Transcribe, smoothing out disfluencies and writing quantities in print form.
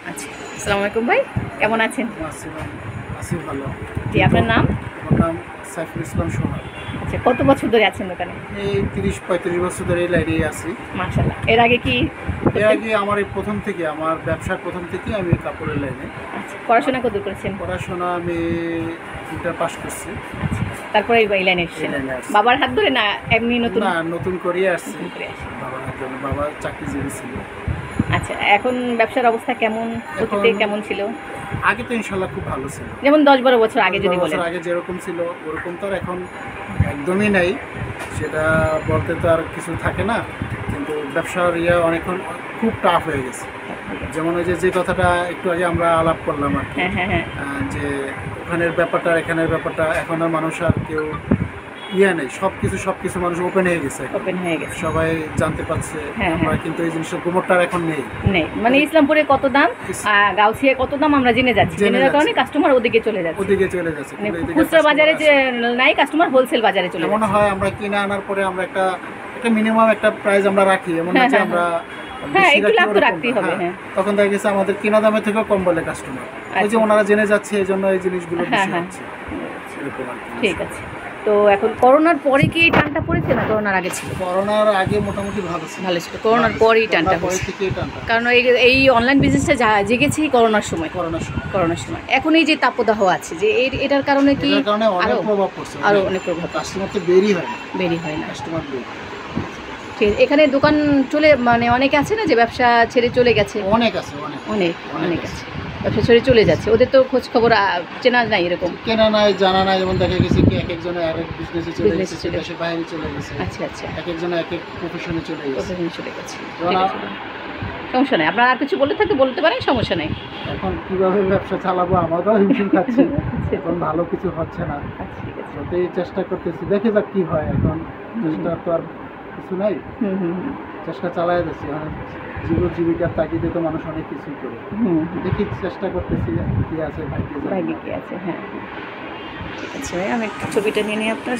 আচ্ছা, আসসালামু আলাইকুম ভাই, কেমন আছেন? আছি ভালো। জি, আপনার নাম? আমার নাম সাইফুল ইসলাম সোহাগ। আচ্ছা, কত বছর ধরে আছেন দোকানে? এই ৩০-৩৫ বছর ধরে এই লাইনেই আছি। মাশাআল্লাহ। এর আগে কি এর করতেন? আগে আমার এই প্রথম থেকে আমার ব্যবসার প্রথম থেকেই আমি কাপড়ের লাইনে। আচ্ছা, পড়াশোনা কত করেছেন? পড়াশোনা আমি ইন্টার পাস করছি। আচ্ছা, তারপরে এই লাইনে এসেছেন? এই লাইনে আসছি। বাবার হাত ধরে না এমনি নতুন? না, নতুন করেই আসছি। নতুন করে আসেন। বাবার জন্য, বাবা চাকরিজীবী ছিল। আচ্ছা, এখন ব্যবসার অবস্থা কেমন? অতীতে এখন কেমন ছিল? আগে তো ইনশাল্লাহ খুব ভালো ছিল। যেমন 10-12 বছর আগে যদি ১০ বলেন। বছর আগে যেরকম ছিল ওরকম তো আর এখন একদমই নাই। সেটা বলতে তো আর কিছু থাকে না, কিন্তু ব্যবসার অনেকক্ষণ খুব টাফ হয়ে গেছে। যেমন ওই যে কথাটা একটু আগে আমরা আলাপ করলাম আর কি, হ্যাঁ, হ্যাঁ, হ্যাঁ। যে ওখানের ব্যাপারটা এখানের ব্যাপারটা, এখন আর মানুষ আর কেউ নেই, সব কিছু মানুষ ওপেন হয়ে গেছে, ওপেন হয়ে গেছে। সবাই জানতে পারছে। হ্যাঁ, আমরা হ্যাঁ। কিন্তু এই জিনিসটা গোমরটা এখন নেই। নেই মানে ইসলামপুরে কত দাম, গাউছিয়া কত দাম আমরা জেনে যাচ্ছি। জেনে যাওয়ার কারণে কাস্টমার ওদিকে চলে যাচ্ছে। মানে মানে খুচরা বাজারে যে নাই, কাস্টমার হোলসেল বাজারে চলে মনে যাচ্ছে। হয় আমরা কিনে আনার পরে আমরা একটা মিনিমাম একটা প্রাইস আমরা রাখি, এমন না যে আমরা হ্যাঁ, বেশি একটু রাখি লাভ তো ওরকম রাখতেই না। হবে। হ্যাঁ, হ্যাঁ, তখন দেখা গেছে আমাদের কিনা দামের থেকেও কম বলে কাস্টমার। ওই যে আচ্ছা। ওনারা জেনে যাচ্ছে, এই জন্য এই জিনিসগুলো হ্যাঁ, বেশি হ্যাঁ। হচ্ছে এরকম আর কি। ঠিক আছে। তো এখন করোনার পরে কি এই টানটা পড়েছে না করোনার আগে ছিল? করোনার আগে মোটামুটি ভালো ছিল। ভালো ছিল, করোনার পরেই টানটা পরে পড়েছে। থেকেই টানটা। কারণ এই অনলাইন বিজনেসটা জেগেছি করোনার সময়। করোনার সময় এখন এই যে তাপদাহ আছে, যে এটার কারণে কি এটার কারণে অনেক প্রভাব পড়ছে। আরো অনেক প্রভাব কাস্টমার তো বেরই হয় না, বেরি হয় না। কাস্টমার বের ঠিক আছে। এখানে দোকান চলে মানে অনেকে আছে না যে ব্যবসা ছেড়ে চলে গেছে? অনেক আছে, অনেক আছে ব্যবসা ছেড়ে চলে যাচ্ছে, ওদের তো খোঁজ খবর চেনা নাই এরকম। কেনা নাই, জানা নাই। যেমন দেখা গেছে কি এক একজনে আরেক বিজনেসে চলে Business-এ গেছে, চলে দেশের বাইরে চলে গেছে। আচ্ছা, আচ্ছা। এক একজনে এক এক প্রফেশনে চলে গেছে। প্রফেশনে চলে গেছে। যেমন ঠিক আছে, সমস্যা নাই। আপনার আর কিছু বলতে থাকতে বলতে পারেন, সমস্যা নাই। এখন কিভাবে ব্যবসা চালাবো আমারও হিমশিম খাচ্ছি। এখন ভালো কিছু হচ্ছে না, আচ্ছা, ঠিক আছে। যতই চেষ্টা করতেছি, দেখে যাক কি হয়। এখন চেষ্টা তো আর কিছু নাই, চেষ্টা চালাই যাচ্ছি। জীবিকার তাগিদে তো মানুষ অনেক কিছুই করে। দেখি, চেষ্টা করতেছি, কি আছে ভাগ্যে ভাগ্যে কি আছে। হ্যাঁ, ঠিক আছে ভাই, আমি একটু ছবিটা নিয়ে নিই আপনার।